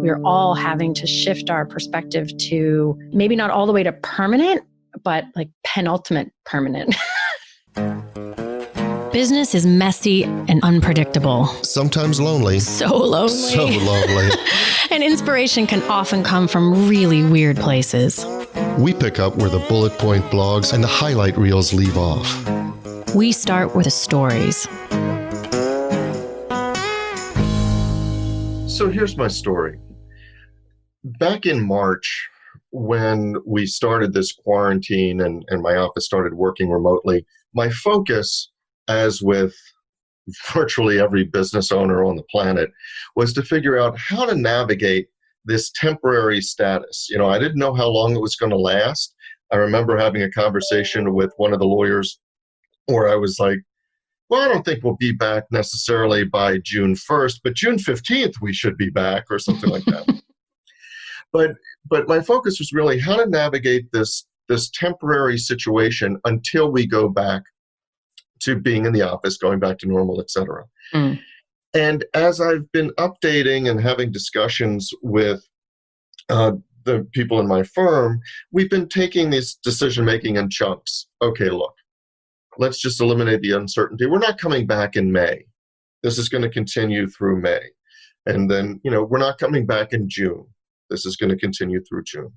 we're all having to shift our perspective to maybe not all the way to permanent, but like penultimate permanent. Business is messy and unpredictable. Sometimes lonely. So lonely. So lonely. And inspiration can often come from really weird places. We pick up where the bullet point blogs and the highlight reels leave off. We start with the stories. So here's my story. Back in March, when we started this quarantine and my office started working remotely, my focus, as with virtually every business owner on the planet, was to figure out how to navigate this temporary status. You know, I didn't know how long it was going to last. I remember having a conversation with one of the lawyers where I was like, well, I don't think we'll be back necessarily by June 1st, but June 15th we should be back or something like that. But my focus was really how to navigate this temporary situation until we go back to being in the office, going back to normal, et cetera. Mm. And as I've been updating and having discussions with the people in my firm, we've been taking this decision-making in chunks. Okay, look, let's just eliminate the uncertainty. We're not coming back in May. This is going to continue through May. And then, we're not coming back in June. This is going to continue through June.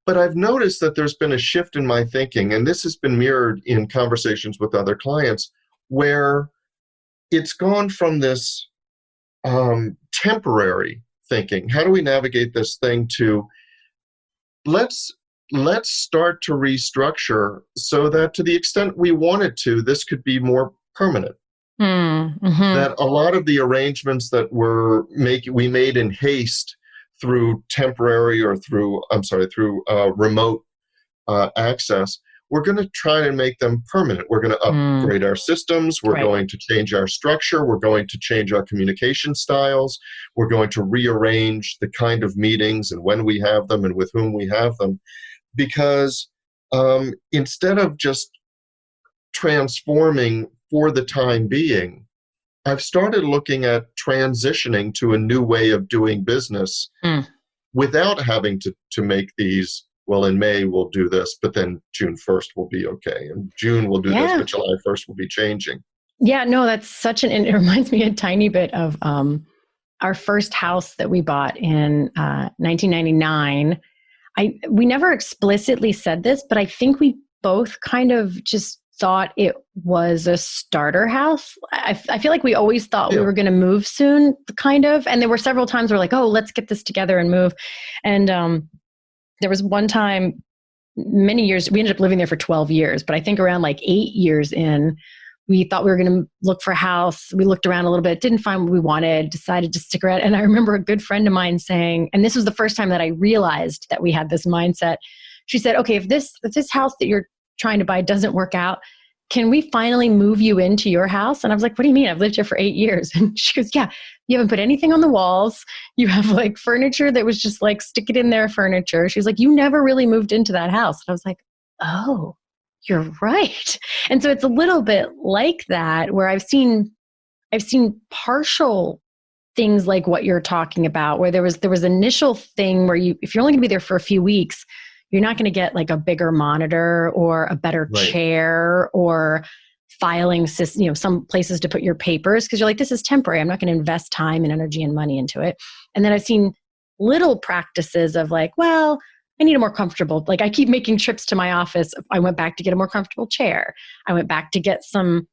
But I've noticed that there's been a shift in my thinking, and this has been mirrored in conversations with other clients, where it's gone from this temporary thinking, how do we navigate this thing, to let's start to restructure so that to the extent we wanted to, this could be more permanent. Mm-hmm. That a lot of the arrangements that we made in haste through temporary or through remote access, we're going to try to make them permanent. We're going to upgrade our systems. We're going to change our structure. We're going to change our communication styles. We're going to rearrange the kind of meetings and when we have them and with whom we have them. Because instead of just transforming for the time being, I've started looking at transitioning to a new way of doing business without having to make these, well, in May we'll do this, but then June 1st will be okay. And June we'll do this, but July 1st will be changing. Yeah, no, that's it reminds me a tiny bit of our first house that we bought in 1999. We never explicitly said this, but I think we both kind of just thought it was a starter house. I feel like we always thought we were going to move soon, kind of. And there were several times we're like, oh, let's get this together and move. And there was one time, many years, we ended up living there for 12 years, but I think around like 8 years in, we thought we were going to look for a house. We looked around a little bit, didn't find what we wanted, decided to stick around. And I remember a good friend of mine saying, and this was the first time that I realized that we had this mindset. She said, okay, if this house that you're trying to buy doesn't work out, can we finally move you into your house? And I was like, what do you mean? I've lived here for 8 years. And she goes, yeah, you haven't put anything on the walls. You have like furniture that was just like stick it in there furniture. She was like, you never really moved into that house. And I was like, oh, you're right. And so it's a little bit like that, where I've seen partial things like what you're talking about, where there was initial thing where if you're only gonna be there for a few weeks, you're not going to get like a bigger monitor or a better chair or filing system, some places to put your papers, because you're like, this is temporary. I'm not going to invest time and energy and money into it. And then I've seen little practices of like, well, I need a more comfortable, like I keep making trips to my office. I went back to get a more comfortable chair. I went back to get some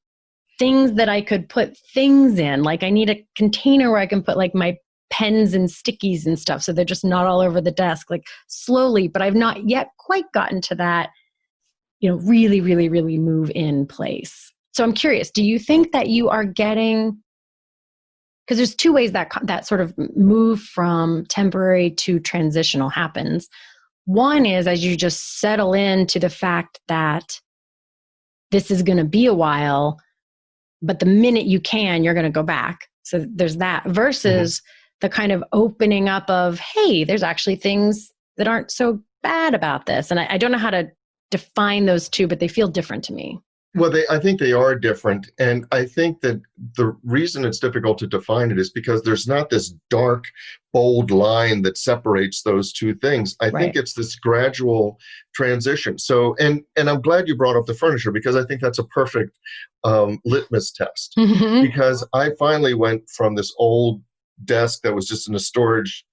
things that I could put things in. Like I need a container where I can put like my pens and stickies and stuff, so they're just not all over the desk, like slowly, but I've not yet quite gotten to that, really, really, really move in place. So I'm curious, do you think that you are getting, because there's two ways that sort of move from temporary to transitional happens. One is as you just settle into the fact that this is going to be a while, but the minute you can, you're going to go back. So there's that versus the kind of opening up of, hey, there's actually things that aren't so bad about this. And I don't know how to define those two, but they feel different to me. Well, I think they are different. And I think that the reason it's difficult to define it is because there's not this dark, bold line that separates those two things. I think Right. it's this gradual transition. So, and I'm glad you brought up the furniture because I think that's a perfect litmus test. Hmm. Because I finally went from this old desk that was just in a storage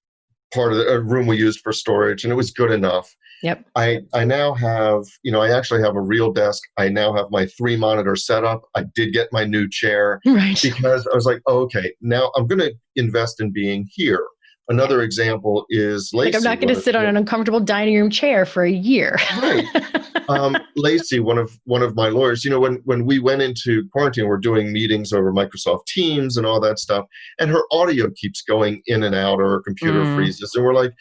part of a room we used for storage, and it was good enough. Yep. I now have, I actually have a real desk. I now have my 3 monitor setup. I did get my new chair Right. because I was like, oh, okay, now I'm going to invest in being here. Another example is Like, I'm Lacey. not going to sit on an uncomfortable dining room chair for a year. Right. Lacey, one of my lawyers, when we went into quarantine, we're doing meetings over Microsoft Teams and all that stuff, and her audio keeps going in and out, or her computer freezes, and we're like,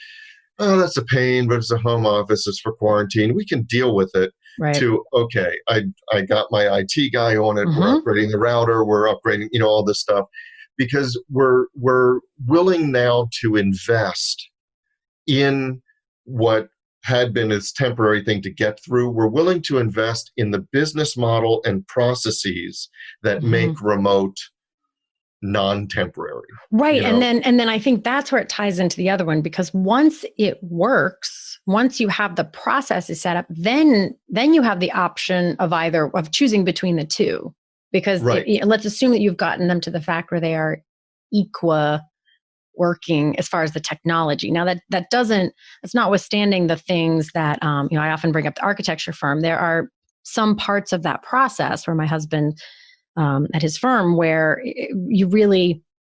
oh, that's a pain, but it's a home office, it's for quarantine, we can deal with it. Right. To, okay, I got my IT guy on it, we're upgrading the router, we're upgrading, all this stuff, because we're willing now to invest in what had been its temporary thing to get through. We're willing to invest in the business model and processes that make remote non-temporary. Right. And then I think that's where it ties into the other one, because once it works, once you have the processes set up, then you have the option of choosing between the two. Because Right. let's assume that you've gotten them to the fact where they are equa working as far as the technology. Now that's notwithstanding the things that, I often bring up the architecture firm. There are some parts of that process where my husband, at his firm, where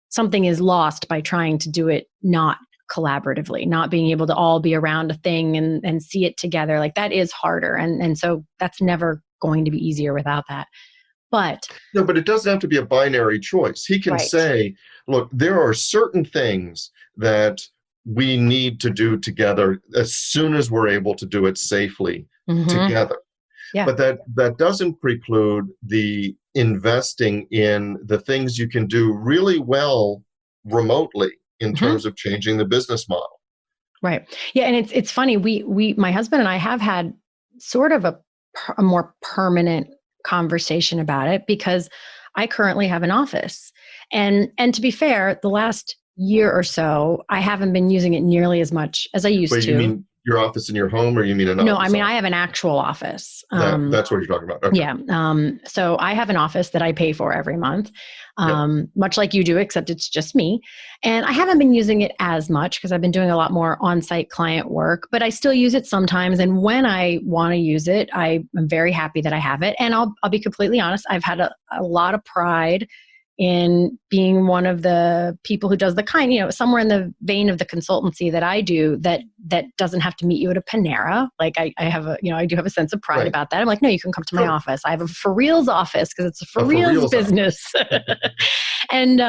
something is lost by trying to do it not collaboratively, not being able to all be around a thing and see it together. Like, that is harder. And so that's never going to be easier without that. But no, but it doesn't have to be a binary choice. He can right. say, look, there are certain things that we need to do together as soon as we're able to do it safely together. Yeah. But that doesn't preclude the investing in the things you can do really well remotely in terms of changing the business model. Right. Yeah. And it's funny. My husband and I have had sort of a more permanent conversation about it, because I currently have an office, and to be fair, the last year or so, I haven't been using it nearly as much as I used Wait, to. you mean your office in your home, or you mean an office? No, I mean, I have an actual office. That's what you're talking about. Okay. Yeah. So I have an office that I pay for every month, much like you do, except it's just me. And I haven't been using it as much because I've been doing a lot more on-site client work, but I still use it sometimes. And when I want to use it, I'm very happy that I have it. And I'll be completely honest, I've had a lot of pride in being one of the people who does the kind, somewhere in the vein of the consultancy that I do, that doesn't have to meet you at a Panera. Like, I have I do have a sense of pride about that. I'm like, no, you can come to my office. I have a for reals office because it's a for reals business. And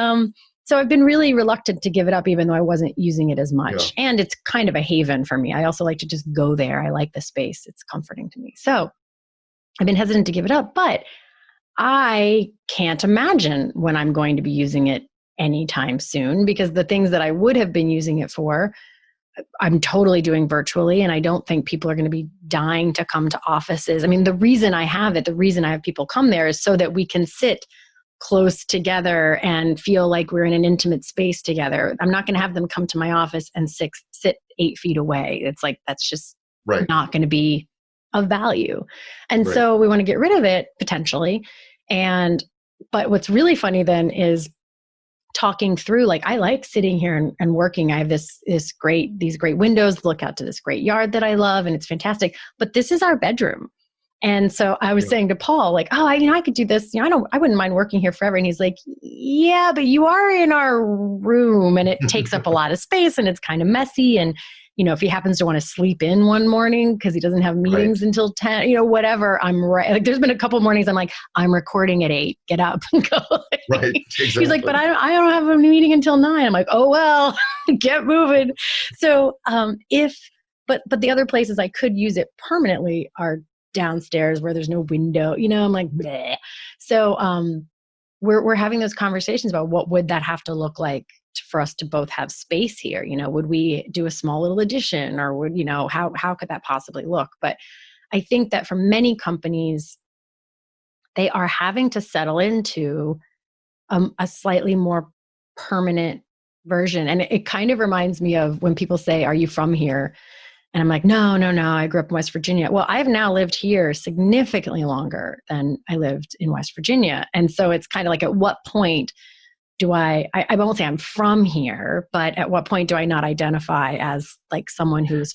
so I've been really reluctant to give it up, even though I wasn't using it as much. Yeah. And it's kind of a haven for me. I also like to just go there. I like the space. It's comforting to me. So I've been hesitant to give it up, but I can't imagine when I'm going to be using it anytime soon, because the things that I would have been using it for, I'm totally doing virtually. And I don't think people are going to be dying to come to offices. I mean, the reason I have people come there is so that we can sit close together and feel like we're in an intimate space together. I'm not going to have them come to my office and sit 8 feet away. It's like, that's just not going to be of value. And so we want to get rid of it potentially. But what's really funny then is talking through, like, I like sitting here and working. I have these great windows, look out to this great yard that I love, and it's fantastic. But this is our bedroom. And so I was saying to Paul, like, oh, I could do this. I wouldn't mind working here forever. And he's like, yeah, but you are in our room and it takes up a lot of space and it's kind of messy. And, if he happens to want to sleep in one morning because he doesn't have meetings until 10, whatever, I'm right. Like, there's been a couple of mornings I'm like, I'm recording at 8, get up and go. Right. Exactly. He's like, but I don't have a meeting until 9. I'm like, oh, well, get moving. So but the other places I could use it permanently are downstairs where there's no window, I'm like, bleh. So we're having those conversations about what would that have to look like for us to both have space here. Would we do a small little addition, or would, how could that possibly look? But I think that for many companies, they are having to settle into a slightly more permanent version. And it kind of reminds me of when people say, "Are you from here?" And I'm like, no, I grew up in West Virginia. Well, I've now lived here significantly longer than I lived in West Virginia. And so it's kind of like, at what point do I won't say I'm from here, but at what point do I not identify as like someone who's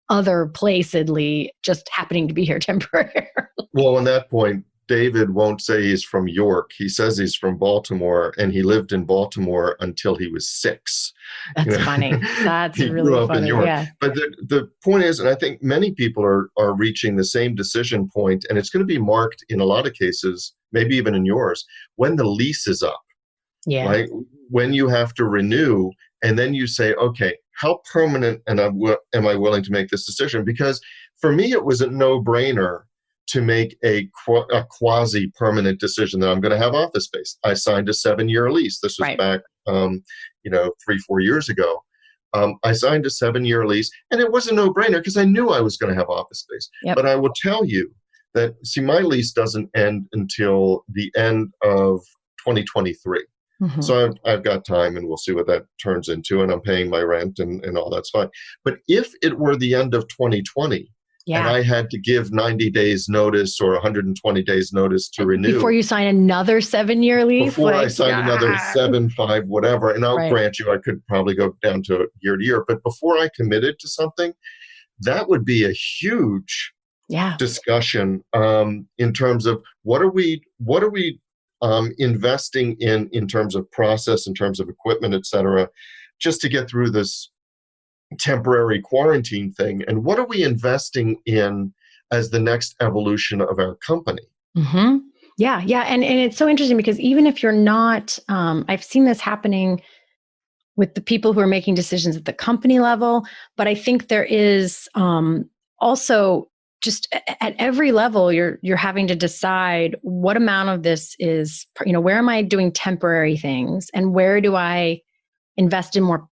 other placidly just happening to be here temporarily? Well, on that point, David won't say he's from York. He says he's from Baltimore, and he lived in Baltimore until he was 6. That's funny. That's he really grew up funny. in York. Yeah. But the point is, and I think many people are reaching the same decision point, and it's going to be marked in a lot of cases, maybe even in yours, when the lease is up. Yeah. Right? When you have to renew, and then you say, okay, how permanent am I willing to make this decision? Because for me, it was a no-brainer to make a quasi-permanent decision that I'm going to have office space. I signed a 7-year lease. This was back, 3-4 years ago. I signed a 7-year lease, and it was a no-brainer because I knew I was going to have office space. Yep. But I will tell you that, see, my lease doesn't end until the end of 2023. Mm-hmm. So I've got time, and we'll see what that turns into, and I'm paying my rent and all that's fine. But if it were the end of 2020, and I had to give 90 days notice or 120 days notice to renew. Before you sign another 7-year lease? Before I sign another 7, 5, whatever. And I'll grant you, I could probably go down to year to year. But before I committed to something, that would be a huge discussion in terms of what are we investing in terms of process, in terms of equipment, et cetera, just to get through this temporary quarantine thing, and what are we investing in as the next evolution of our company? Mm-hmm. Yeah. And it's so interesting because even if you're not, I've seen this happening with the people who are making decisions at the company level, but I think there is also just at every level, you're having to decide what amount of this is, where am I doing temporary things, and where do I invest in more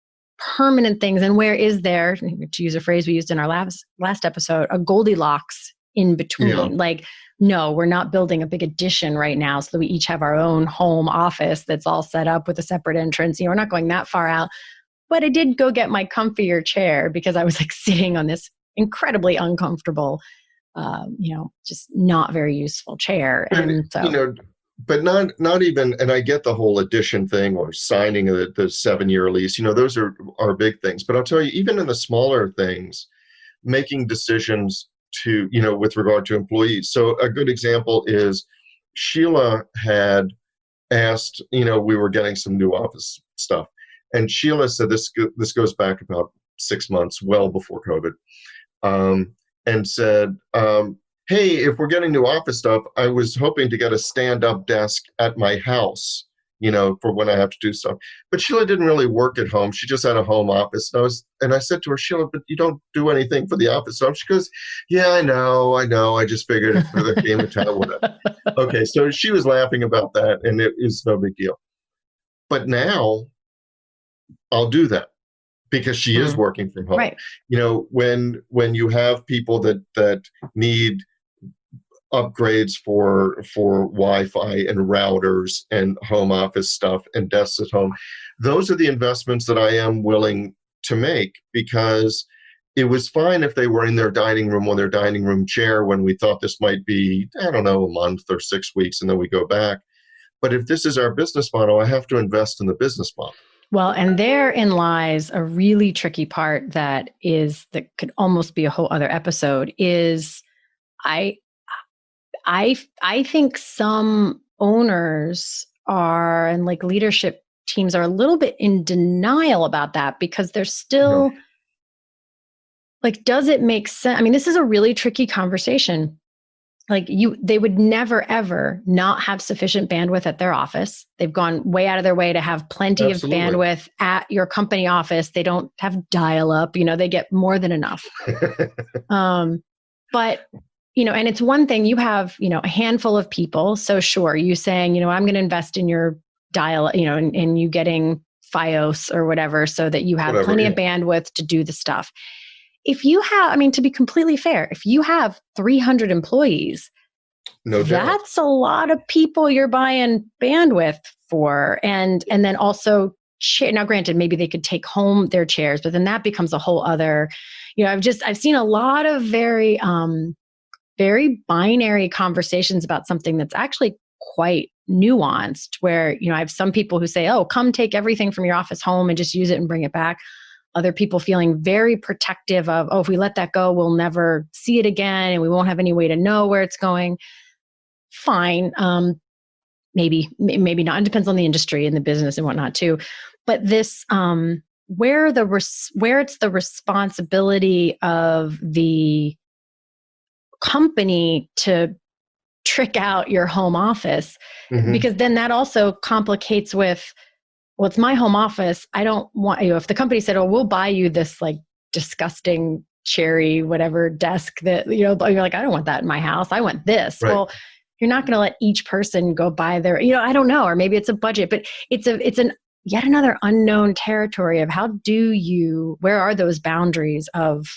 permanent things, and where is there, to use a phrase we used in our last episode, a Goldilocks in between. Yeah. Like, no, we're not building a big addition right now so that we each have our own home office that's all set up with a separate entrance. We're not going that far out. But I did go get my comfier chair because I was like sitting on this incredibly uncomfortable, just not very useful chair. And so, but not even, and I get the whole addition thing or signing the 7-year lease, those are big things. But I'll tell you, even in the smaller things, making decisions to, with regard to employees. So a good example is Sheila had asked, we were getting some new office stuff. And Sheila said, this goes back about 6 months, well before COVID, and said, hey, if we're getting new office stuff, I was hoping to get a stand-up desk at my house, for when I have to do stuff. But Sheila didn't really work at home. She just had a home office. And I said to her, Sheila, but you don't do anything for the office stuff. She goes, yeah, I know. I just figured if there came a time, whatever. Okay, so she was laughing about that, and it is no big deal. But now I'll do that, because she is working from home. Right. When you have people that need upgrades for Wi-Fi and routers and home office stuff and desks at home, those are the investments that I am willing to make, because it was fine if they were in their dining room or their dining room chair when we thought this might be, a month or 6 weeks, and then we go back. But if this is our business model, I have to invest in the business model. Well, and therein lies a really tricky part that could almost be a whole other episode, is I think some owners are, and like leadership teams are, a little bit in denial about that, because they're still like, does it make sense? I mean, this is a really tricky conversation. Like they would never, ever not have sufficient bandwidth at their office. They've gone way out of their way to have plenty of bandwidth at your company office. They don't have dial-up, they get more than enough. But, and it's one thing, you have, a handful of people. So sure, you saying, I'm going to invest in your dial, in you getting Fios or whatever, so that you have plenty of bandwidth to do the stuff. If you have, to be completely fair, if you have 300 employees, No doubt. That's a lot of people you're buying bandwidth for. And then also, now granted, maybe they could take home their chairs, but then that becomes a whole other, I've seen a lot of very, very binary conversations about something that's actually quite nuanced, where, I have some people who say, oh, come take everything from your office home and just use it and bring it back. Other people feeling very protective of, oh, if we let that go, we'll never see it again and we won't have any way to know where it's going. Fine. Maybe not. It depends on the industry and the business and whatnot too. But this, where it's the responsibility of the company to trick out your home office, because then that also complicates with, well, it's my home office. I don't want if the company said, oh, we'll buy you this like disgusting cherry, whatever desk that, you're like, I don't want that in my house. I want this. Right. Well, you're not going to let each person go buy their, I don't know, or maybe it's a budget, but it's an yet another unknown territory of where are those boundaries of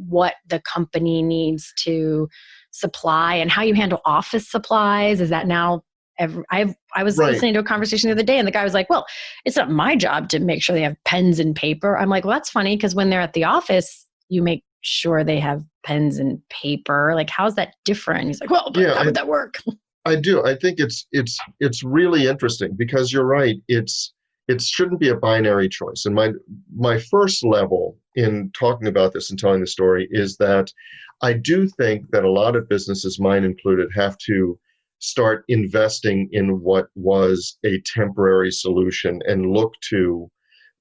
what the company needs to supply and how you handle office supplies. Is that now I was listening to a conversation the other day and the guy was like, well, it's not my job to make sure they have pens and paper. I'm like, well, that's funny because when they're at the office, you make sure they have pens and paper. Like, how's that different? He's like, well, how would that work? I do. I think it's really interesting because you're right. It shouldn't be a binary choice. And my first level in talking about this and telling the story is that I do think that a lot of businesses, mine included, have to start investing in what was a temporary solution and look to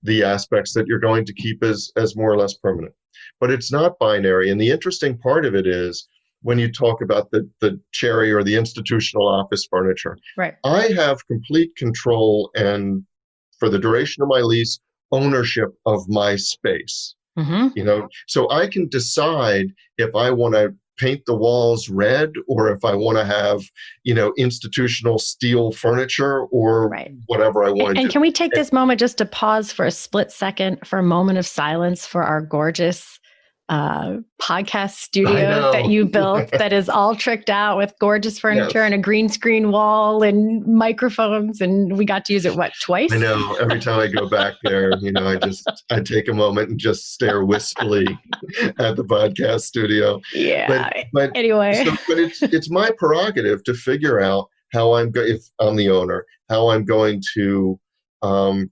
the aspects that you're going to keep as more or less permanent. But it's not binary. And the interesting part of it is when you talk about the cherry or the institutional office furniture, right. I have complete control and, for the duration of my lease, ownership of my space. So I can decide if I want to paint the walls red or if I want to have, institutional steel furniture or whatever I want to do. And can we take this moment just to pause for a split second for a moment of silence for our gorgeous podcast studio that you built that is all tricked out with gorgeous furniture and a green screen wall and microphones, and we got to use it twice? I know. Every time I go back there, I take a moment and just stare wistfully at the podcast studio. Yeah. But anyway, but it's my prerogative to figure out how if I'm the owner, how I'm going to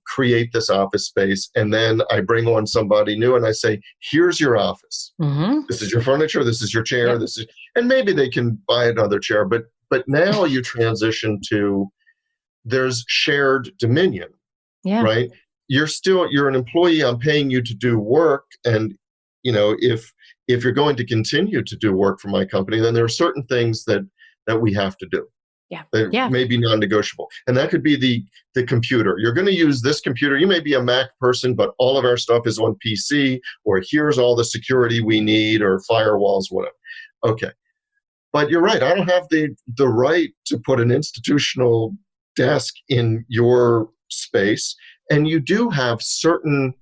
create this office space. And then I bring on somebody new and I say, here's your office. This is your furniture. This is your chair. And maybe they can buy another chair. But now you transition to, there's shared dominion, right? You're an employee. I'm paying you to do work. And, if you're going to continue to do work for my company, then there are certain things that we have to do. That may be non-negotiable. And that could be the computer. You're going to use this computer. You may be a Mac person, but all of our stuff is on PC, or here's all the security we need, or firewalls, whatever. Okay. But you're right. I don't have the right to put an institutional desk in your space. And you do have certain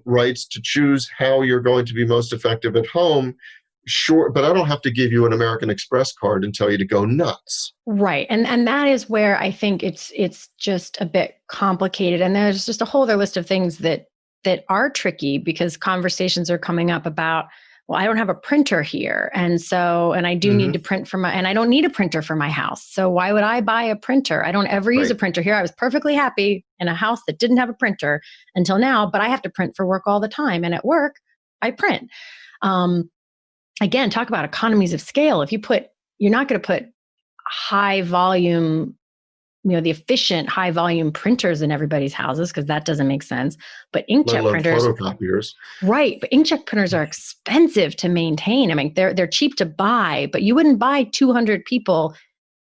rights to choose how you're going to be most effective at home. Sure, but I don't have to give you an American Express card and tell you to go nuts. Right. And that is where I think it's just a bit complicated. And there's just a whole other list of things that are tricky because conversations are coming up about, well, I don't have a printer here. And I do need to print and I don't need a printer for my house. So why would I buy a printer? I don't ever use a printer here. I was perfectly happy in a house that didn't have a printer until now, but I have to print for work all the time. And at work, I print. Again, talk about economies of scale. You're not going to put high volume, the efficient high volume printers in everybody's houses because that doesn't make sense. But inkjet printers, photocopiers, right? But inkjet printers are expensive to maintain. I mean, they're cheap to buy, but you wouldn't buy 200 people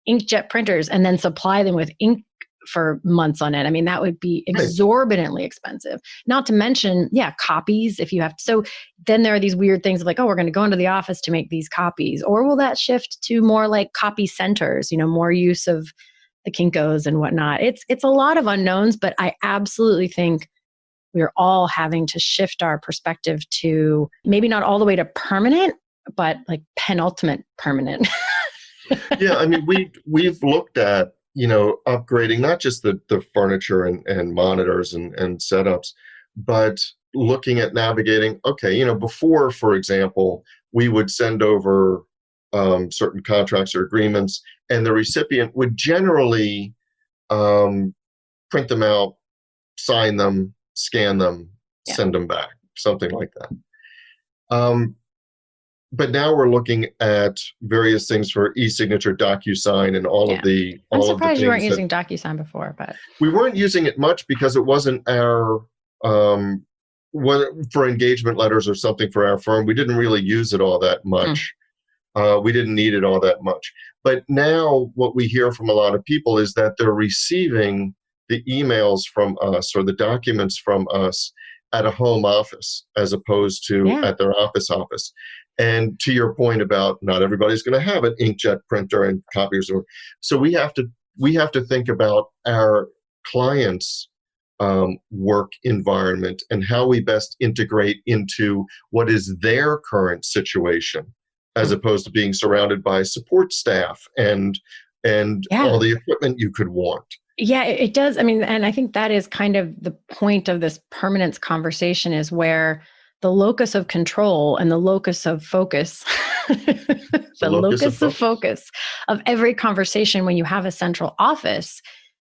inkjet printers and then supply them with ink for months on end. I mean, that would be exorbitantly expensive. Not to mention, copies if you have to. So then there are these weird things of like, oh, we're going to go into the office to make these copies. Or will that shift to more like copy centers, more use of the Kinkos and whatnot? It's a lot of unknowns, but I absolutely think we're all having to shift our perspective to maybe not all the way to permanent, but like penultimate permanent. Yeah, I mean, we've looked at, upgrading not just the furniture and monitors and setups, but looking at navigating, okay, before, for example, we would send over certain contracts or agreements, and the recipient would generally print them out, sign them, scan them, Yeah. send them back, something like that. But now we're looking at various things for e-signature, DocuSign, and all of the I'm all of the surprised you weren't things using DocuSign before, but we weren't using it much because it wasn't our for engagement letters or something for our firm. We didn't really use it all that much. We didn't need it all that much. But now what we hear from a lot of people is that they're receiving the emails from us or the documents from us at a home office as opposed to at their office. And to your point about not everybody's going to have an inkjet printer and copiers, so we have to think about our clients' work environment and how we best integrate into what is their current situation, as opposed to being surrounded by support staff and all the equipment you could want. Yeah, it does. I mean, and I think that is kind of the point of this permanence conversation, is where the locus of control and the locus of focus, the locus of focus of every conversation when you have a central office,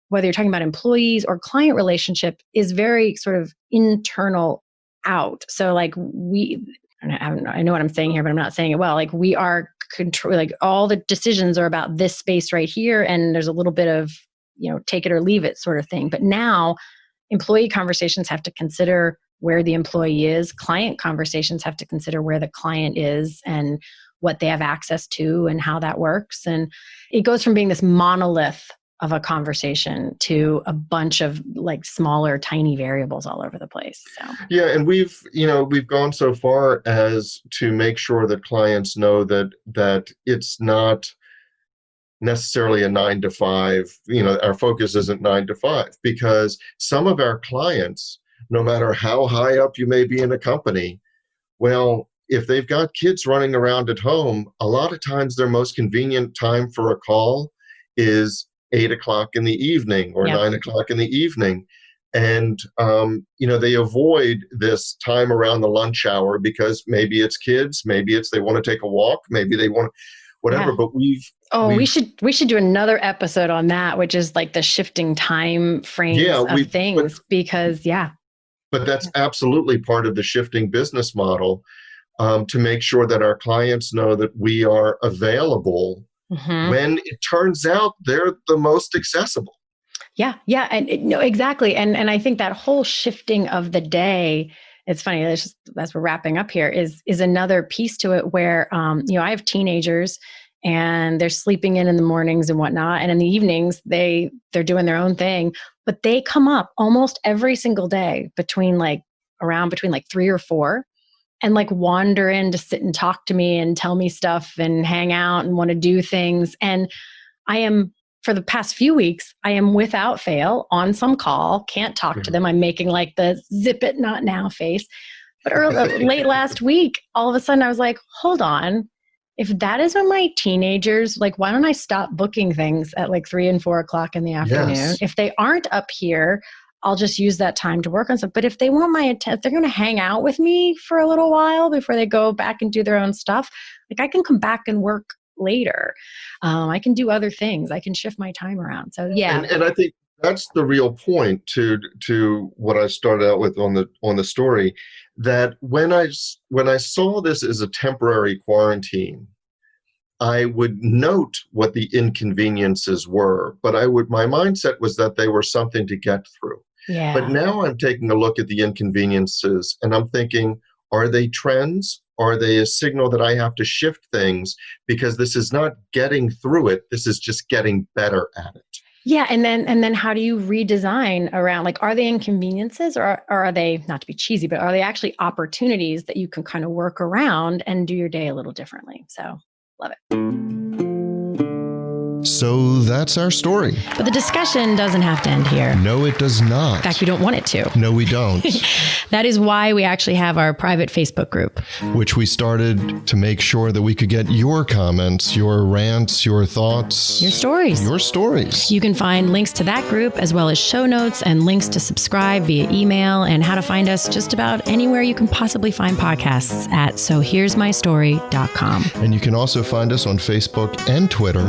whether you're talking about employees or client relationship, is very sort of internal out. So like I know what I'm saying here, but I'm not saying it well. Like we are control, like all the decisions are about this space right here. And there's a little bit of, take it or leave it sort of thing. But now employee conversations have to consider where the employee is. Client conversations have to consider where the client is and what they have access to and how that works. And it goes from being this monolith of a conversation to a bunch of like smaller, tiny variables all over the place. So. Yeah, and we've gone so far as to make sure that clients know that it's not necessarily a 9 to 5. Our focus isn't 9 to 5, because some of our clients, no matter how high up you may be in a company, well, if they've got kids running around at home, a lot of times their most convenient time for a call is 8 o'clock in the evening or 9 o'clock in the evening. And, they avoid this time around the lunch hour because maybe it's kids, maybe it's they want to take a walk, maybe they want whatever. Yeah. But we should do another episode on that, which is like the shifting time frames of things, But that's absolutely part of the shifting business model, to make sure that our clients know that we are available when it turns out they're the most accessible. Yeah. No, exactly. And I think that whole shifting of the day, it's funny, as we're wrapping up here, is another piece to it where, I have teenagers and they're sleeping in the mornings and whatnot. And in the evenings, they're doing their own thing, but they come up almost every single day between 3 or 4 and like wander in to sit and talk to me and tell me stuff and hang out and want to do things. And I am, for the past few weeks, I am without fail on some call, can't talk to them. I'm making like the zip it not now face. But late last week, all of a sudden I was like, hold on. If that is when my teenagers, like, why don't I stop booking things at like 3 and 4 o'clock in the afternoon? Yes. If they aren't up here, I'll just use that time to work on stuff. But if they want my attention, if they're going to hang out with me for a little while before they go back and do their own stuff, like I can come back and work later. I can do other things. I can shift my time around. So yeah. And I think that's the real point to what I started out with on the story, that when I saw this as a temporary quarantine, I would note what the inconveniences were, but my mindset was that they were something to get through. Yeah. But now I'm taking a look at the inconveniences and I'm thinking, are they trends? Are they a signal that I have to shift things? Because this is not getting through it. This is just getting better at it. Yeah. And then how do you redesign around, like, are they inconveniences or are they, not to be cheesy, but are they actually opportunities that you can kind of work around and do your day a little differently? So love it. So that's our story. But the discussion doesn't have to end here. No, it does not. In fact, we don't want it to. No, we don't. That is why we actually have our private Facebook group, which we started to make sure that we could get your comments, your rants, your thoughts, your stories. Your stories. You can find links to that group as well as show notes and links to subscribe via email and how to find us just about anywhere you can possibly find podcasts at sohere'smystory.com. And you can also find us on Facebook and Twitter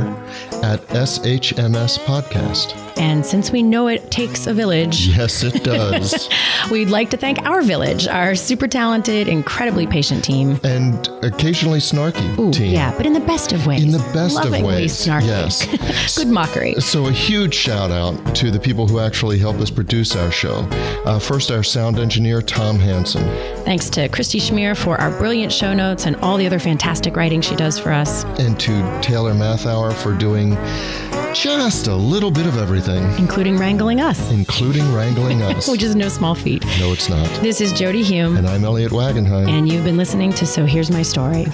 at SHMS Podcast. And since we know it takes a village. Yes, it does. We'd like to thank our village, our super talented, incredibly patient team. And occasionally snarky team. Yeah, but in the best of ways. In the best Lovingly of ways. Snarky. Yes. Good mockery. So a huge shout out to the people who actually help us produce our show. First, our sound engineer, Tom Hansen. Thanks to Christy Schmier for our brilliant show notes and all the other fantastic writing she does for us. And to Taylor Mathauer for doing just a little bit of everything. Including wrangling us. Which is no small feat. No, it's not. This is Jody Hume. And I'm Elliot Wagenheim. And you've been listening to So Here's My Story.